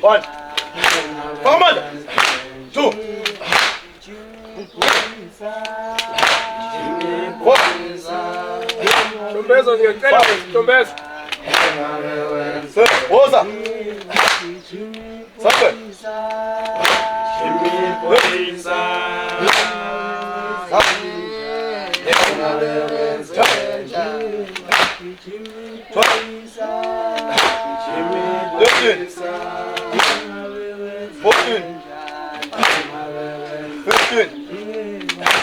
One. Forward. Two. Four. Tombezo ngiyacela Tombezo. Sir, woza. Seven.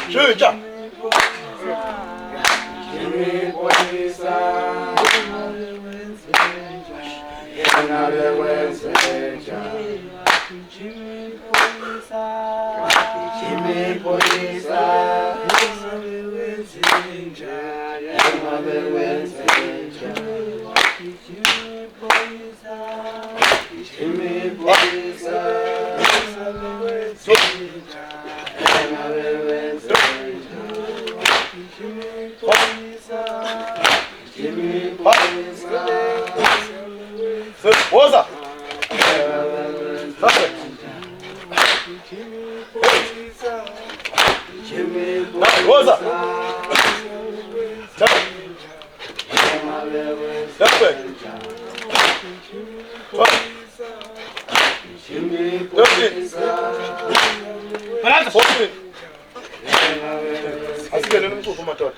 Şöyle. Woza. Woza. Así que no me puso matar.